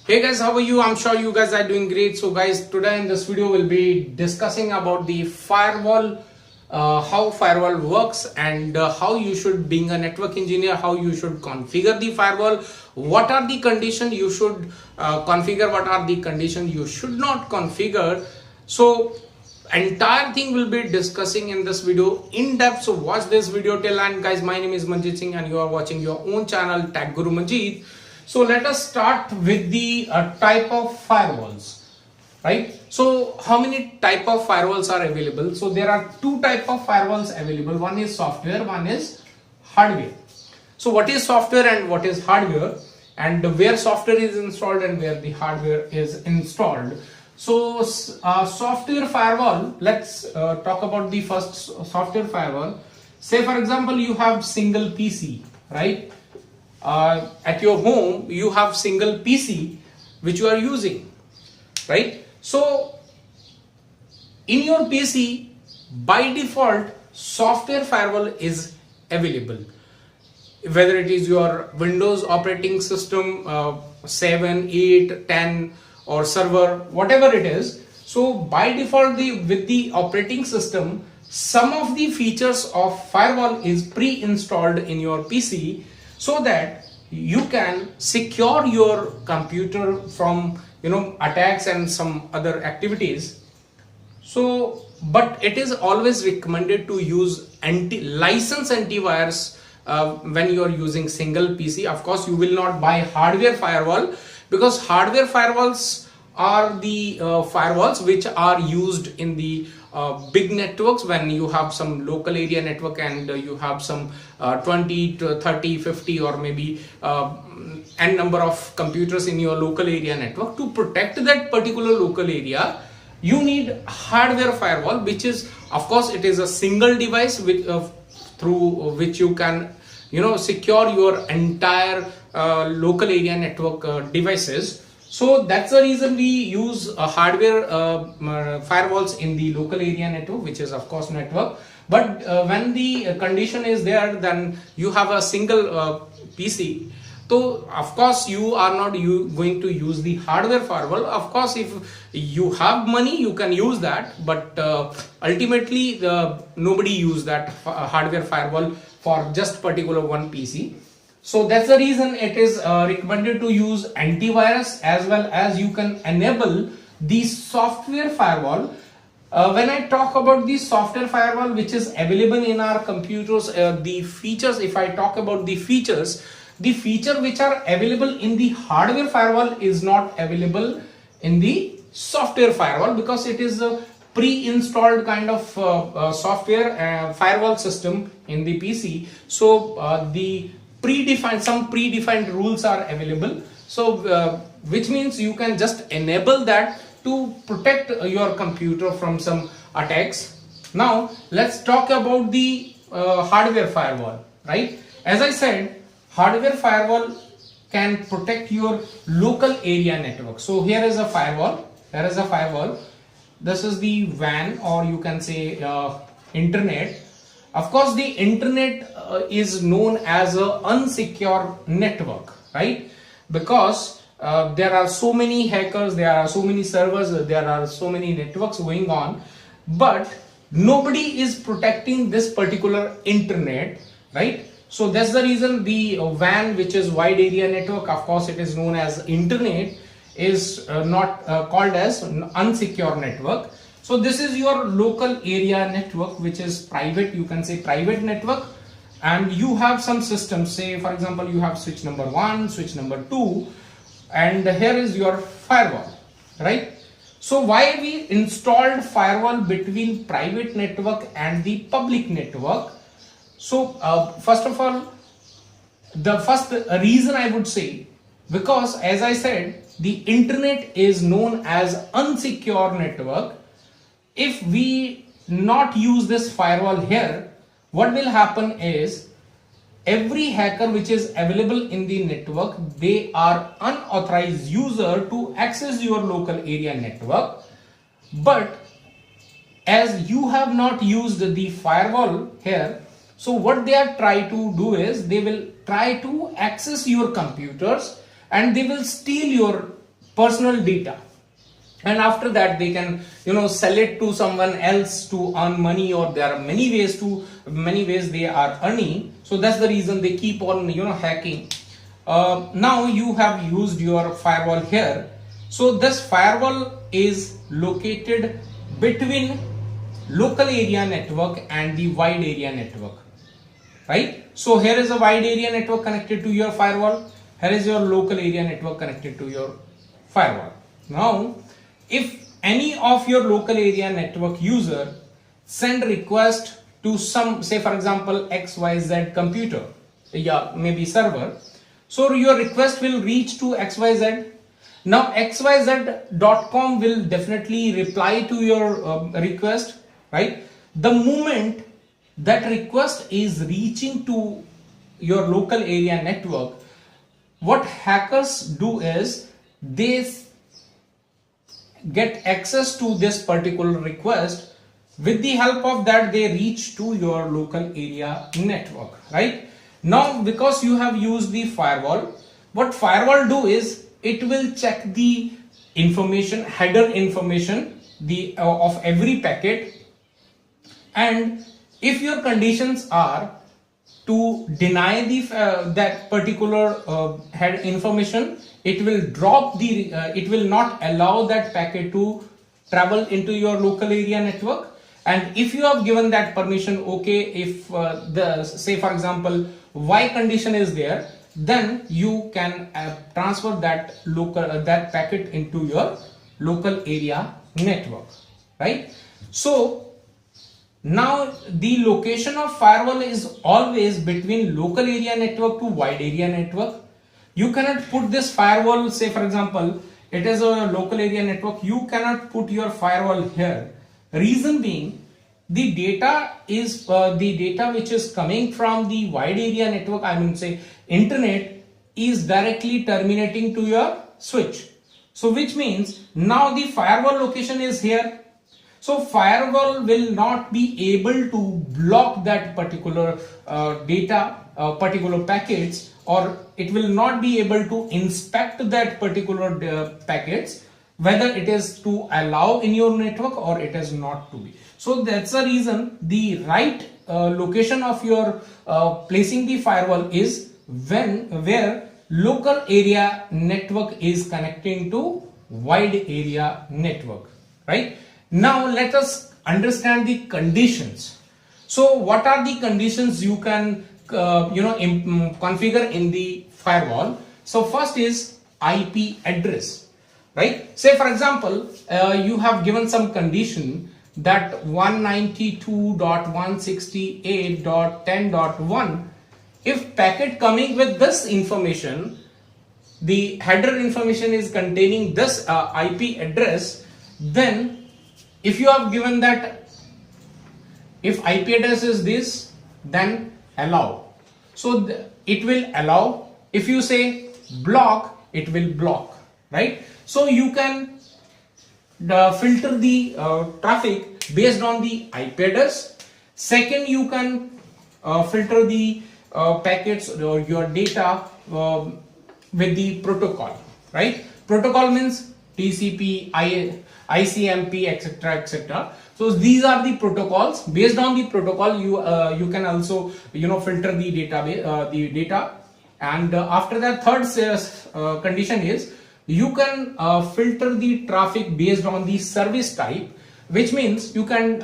Hey guys, how are you? I'm sure you guys are doing great. So guys, today in this video we'll be discussing about the firewall, how firewall works, and how you should, being a network engineer, how you should configure the firewall. What are the conditions you should configure? What are the conditions you should not configure? So entire thing will be discussing in this video in depth. So watch this video till end, guys. My name is Manjeet Singh and you are watching your own channel Tech Guru Manjeet. So let us start with the type of firewalls, right? So how many type of firewalls are available? So there are two type of firewalls available. One is software, one is hardware. So what is software and what is hardware, and where software is installed and where the hardware is installed? So software firewall, let's talk about the first software firewall. Say for example you have single PC, right? At your home you have single PC which you are using, right? So in your PC by default software firewall is available, whether it is your Windows operating system 7, 8, 10 or server, whatever it is. So by default with the operating system, some of the features of firewall is pre-installed in your PC, so that you can secure your computer from attacks and some other activities. So but it is always recommended to use licensed antivirus when you are using single PC. Of course you will not buy hardware firewall, because hardware firewalls are the firewalls which are used in the big networks. When you have some local area network and you have some 20 to 30 50 or maybe n number of computers in your local area network, to protect that particular local area you need hardware firewall, which is, of course, it is a single device with through which you can secure your entire local area network devices. So that's the reason we use hardware firewalls in the local area network, which is of course network. But when the condition is there, then you have a single PC. So of course you are not going to use the hardware firewall. Of course if you have money you can use that, but ultimately nobody use that hardware firewall for just particular one PC. So that's the reason it is recommended to use antivirus, as well as you can enable the software firewall. When I talk about the software firewall which is available in our computers, the features, if I talk about the features which are available in the hardware firewall is not available in the software firewall, because it is a pre-installed kind of software firewall system in the PC. So some predefined rules are available, so which means you can just enable that to protect your computer from some attacks. Now let's talk about the hardware firewall, right? As I said, hardware firewall can protect your local area network. So here is a firewall, this is the WAN, or you can say internet. Of course the internet is known as a unsecure network, right? Because there are so many hackers, there are so many servers, there are so many networks going on, but nobody is protecting this particular internet, right? So that's the reason the WAN, which is wide area network, of course it is known as internet, is not called as unsecure network. So this is your local area network, which is private, you can say private network, and you have some systems. Say for example you have switch number 1, switch number 2, and here is your firewall, right? So why we installed firewall between private network and the public network? So first of all, the first reason I would say, because as I said, the internet is known as unsecure network. If we not use this firewall here, what will happen is every hacker which is available in the network, they are unauthorized user to access your local area network. But as you have not used the firewall here, so what they are trying to do is they will try to access your computers and they will steal your personal data, and after that they can sell it to someone else to earn money, or there are many ways they are earning. So that's the reason they keep on hacking. Now you have used your firewall here. So this firewall is located between local area network and the wide area network, right? So here is a wide area network connected to your firewall. Here is your local area network connected to your firewall. Now, if any of your local area network user send request to some, say for example, XYZ computer, maybe server, so your request will reach to XYZ. Now xyz.com will definitely reply to your request, right? The moment that request is reaching to your local area network, what hackers do is they get access to this particular request. With the help of that, they reach to your local area network, right? Now because you have used the firewall, what firewall do is it will check the information, header information, of every packet, and if your conditions are to deny the that particular head information, it will drop the it will not allow that packet to travel into your local area network. And if you have given that permission, okay, if the say for example Y condition is there, then you can transfer that that packet into your local area network, right? So now the location of firewall is always between local area network to wide area network. You cannot put this firewall, say for example it is a local area network, you cannot put your firewall here. Reason being, the data is the data which is coming from the wide area network, I mean say internet, is directly terminating to your switch. So which means now the firewall location is here. So firewall will not be able to block that particular data, particular packets, or it will not be able to inspect that particular packets, whether it is to allow in your network or it is not to be. So that's the reason the right location of your placing the firewall is where local area network is connecting to wide area network, right? Now let us understand the conditions. So what are the conditions you can configure in the firewall? So first is IP address, right? Say for example you have given some condition that 192.168.10.1, if packet coming with this information, the header information is containing this IP address, then if you have given that if IP address is this, then allow. So it will allow. If you say block, it will block, right? So you can filter the traffic based on the IP address. Second, you can filter the packets or your data with the protocol, right? Protocol means TCP, ICMP, etc., etc. So these are the protocols. Based on the protocol, you can also filter the database, the data. And after that, third condition is you can filter the traffic based on the service type, which means you can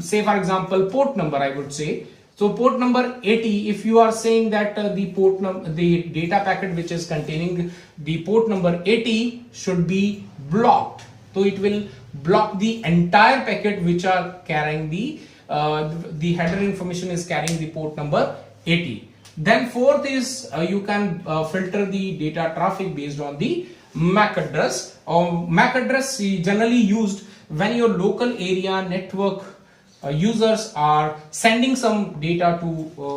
say for example port number, I would say. So port number 80, if you are saying that the data packet which is containing the port number 80 should be blocked, so it will block the entire packet which are carrying the header information is carrying the port number 80. Then fourth is you can filter the data traffic based on the MAC address. MAC address is generally used when your local area network users are sending some data to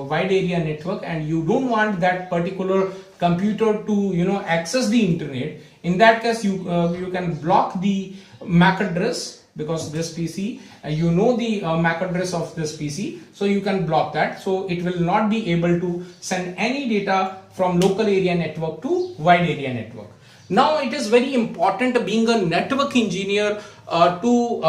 wide area network, and you don't want that particular computer to access the internet. In that case, you can block the MAC address, because this PC the MAC address of this PC, so you can block that, so it will not be able to send any data from local area network to wide area network. Now it is very important being a network engineer to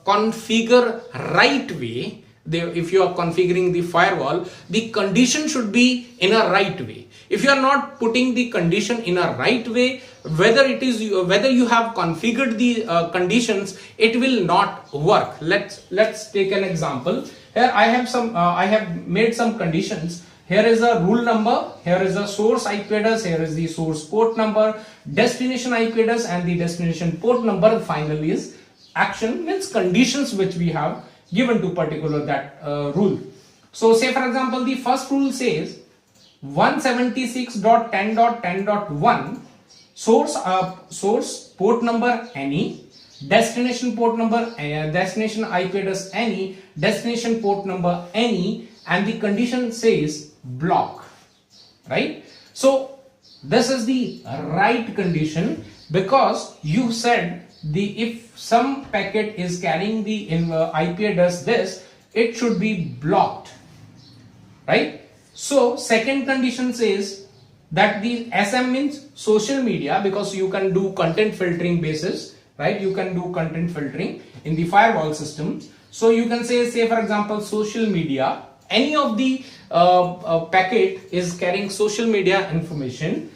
configure right way. If you are configuring the firewall, the condition should be in a right way. If you are not putting the condition in a right way, whether you have configured the conditions, it will not work. Let's take an example. Here I have made some conditions. Here is a rule number, here is a source IP address, here is the source port number, destination IP address, and the destination port number. Finally is action, means conditions which we have given to particular that rule. So say for example, the first rule says 176.10.10.1 source port number any, destination port number destination IP address any, destination port number any, and the condition says block, right? So this is the right condition, because you said if some packet is carrying the IP address this, it should be blocked, right? So second condition says that the SM means social media, because you can do content filtering basis, right? You can do content filtering in the firewall systems. So you can say for example, social media, any of the packet is carrying social media information,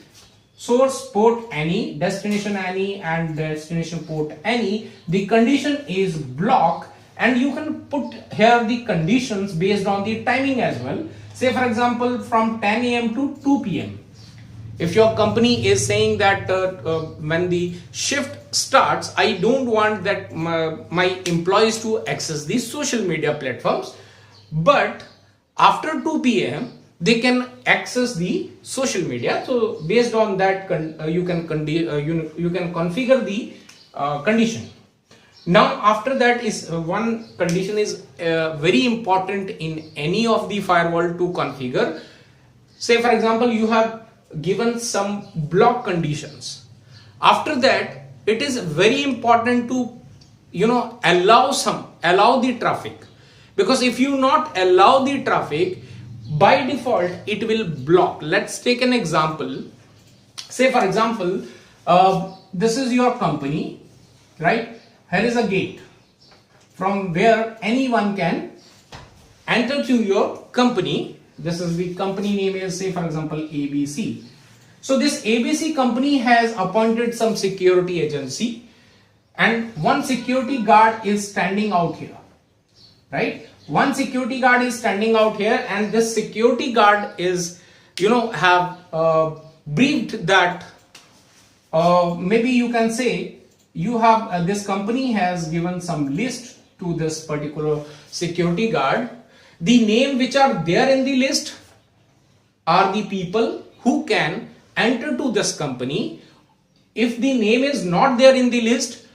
source port any, destination any, and destination port any, the condition is block. And you can put here the conditions based on the timing as well. Say for example, from 10 a.m. to 2 p.m. If your company is saying that when the shift starts, I don't want that my employees to access these social media platforms, but after 2 p.m. they can access the social media. So based on that, you can configure the condition. Now after that is one condition is very important in any of the firewall to configure. Say for example, you have given some block conditions. After that, it is very important to allow the traffic, because if you not allow the traffic, by default it will block. Let's take an example. Say for example, this is your company, right? Here is a gate from where anyone can enter to your company. This is the company name is, say for example, ABC. So this ABC company has appointed some security agency, and one security guard is standing out here, right? One security guard is standing out here, and this security guard is have briefed that maybe you can say you have this company has given some list to this particular security guard. The name which are there in the list are the people who can enter to this company. If the name is not there in the list,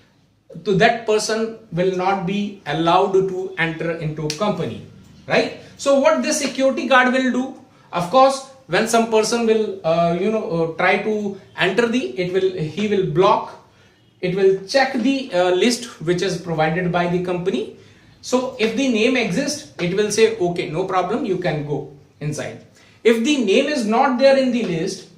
to that person will not be allowed to enter into company, right? So what this security guard will do, of course, when some person will try to enter he will block. It will check the list which is provided by the company. So if the name exists, it will say okay, no problem, you can go inside. If the name is not there in the list,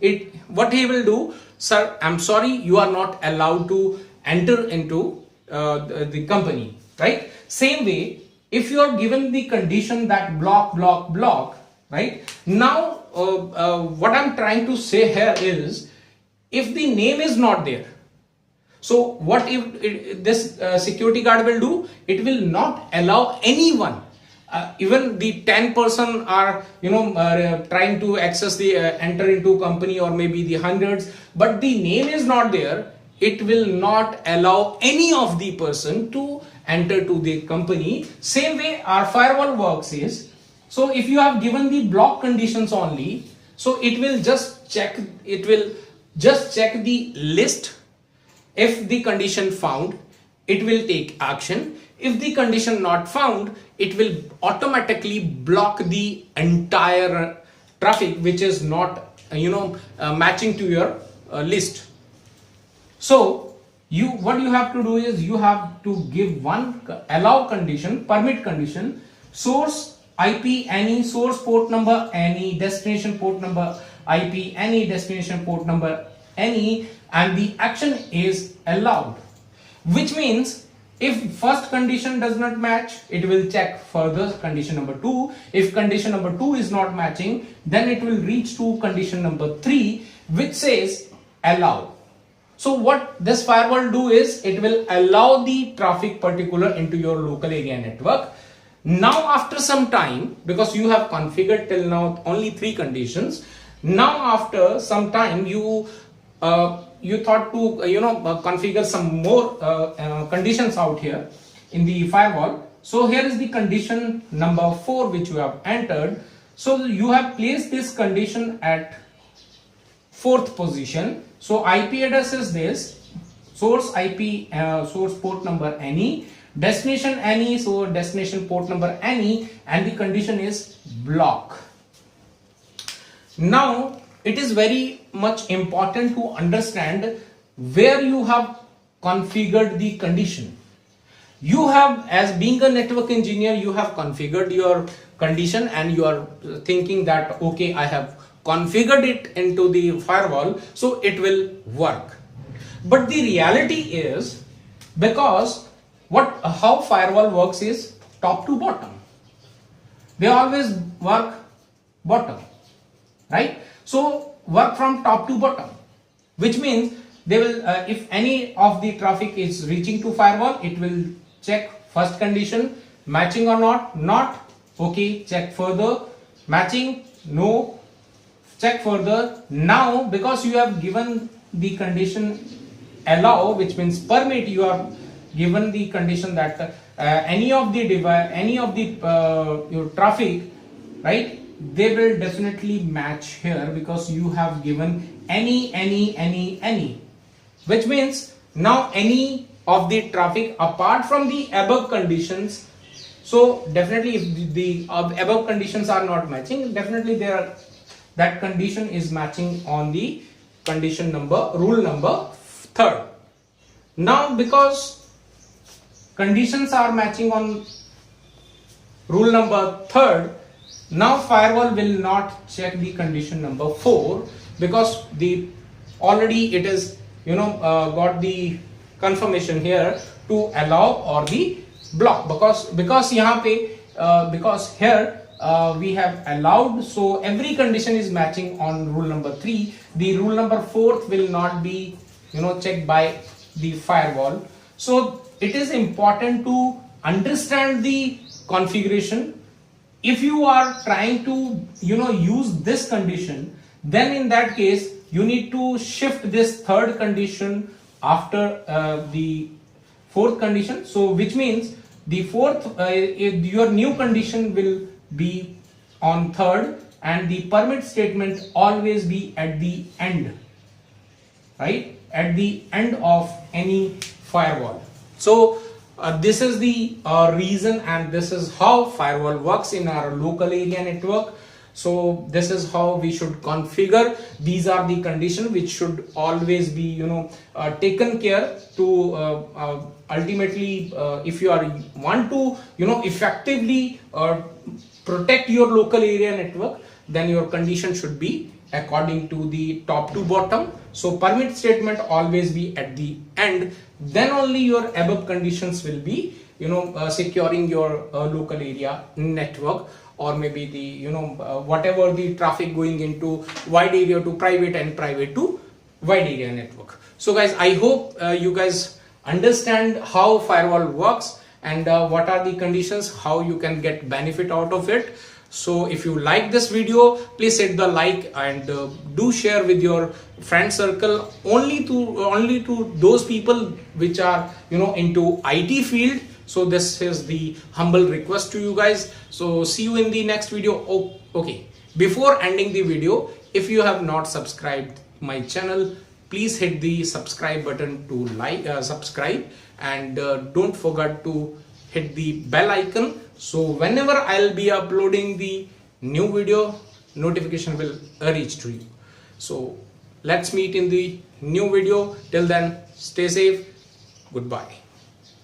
what he will do, sir, I'm sorry, you are not allowed to enter into the company, right? Same way, if you are given the condition that block, right? Now what I'm trying to say here is, if the name is not there, so what if this security guard will do? It will not allow anyone, even the 10 person are trying to access the enter into company, or maybe the hundreds, but the name is not there. It will not allow any of the person to enter to the company. Same way our firewall works is, so if you have given the block conditions only, so it will just check the list. If the condition found, it will take action. If the condition not found, it will automatically block the entire traffic which is not matching to your list. So what you have to do is, you have to give one allow condition, permit condition, source IP any, source port number any, destination port number IP any, destination port number any, and the action is allowed, which means if first condition does not match, it will check further condition number 2. If condition number 2 is not matching, then it will reach to condition number 3, which says allow. So what this firewall do is it will allow the traffic particular into your local area network. Now after some time, because you have configured till now only 3 conditions, now after some time you thought to configure some more conditions out here in the firewall. So here is the condition number 4 which you have entered. So you have placed this condition at 4th position. So IP address is this, source IP, source port number any, destination any, so destination port number any, and the condition is block. Now it is very much important to understand where you have configured the condition. You have, as being a network engineer, you have configured your condition and you are thinking that okay, I have configured it into the firewall, so it will work. But the reality is, because how firewall works is top to bottom. They always work bottom, right? So work from top to bottom, which means they will if any of the traffic is reaching to firewall, it will check first condition, matching or not, okay, check further, matching, no, check further. Now because you have given the condition allow, which means permit, you have given the condition that any of the device, any of the your traffic, right, they will definitely match here because you have given any, which means now any of the traffic apart from the above conditions. So definitely if the above conditions are not matching, definitely that condition is matching on the condition number, rule number 3rd. Now because conditions are matching on rule number 3rd, now firewall will not check the condition number 4 because the already it is got the confirmation here to allow or the block, because यहाँ पे because here we have allowed, so every condition is matching on rule number 3. The rule number 4th will not be checked by the firewall. So it is important to understand the configuration. If you are trying to use this condition, then in that case you need to shift this 3rd condition after the 4th condition. So which means the 4th your new condition will be on 3rd, and the permit statement always be at the end, right, at the end of any firewall. So this is the reason, and this is how firewall works in our local area network. So this is how we should configure. These are the conditions which should always be taken care to ultimately if you want to effectively protect your local area network, then your condition should be according to the top to bottom. So permit statement always be at the end, then only your above conditions will be securing your local area network, or maybe the whatever the traffic going into wide area to private and private to wide area network. So guys, I hope you guys understand how firewall works and what are the conditions, how you can get benefit out of it. So if you like this video, please hit the like and do share with your friend circle, only to those people which are into IT field. So this is the humble request to you guys. So see you in the next video. Oh, okay, before ending the video, if you have not subscribed my channel, please hit the subscribe button to subscribe, and don't forget to hit the bell icon, so whenever I'll be uploading the new video, notification will reach to you. So let's meet in the new video. Till then, stay safe. Goodbye.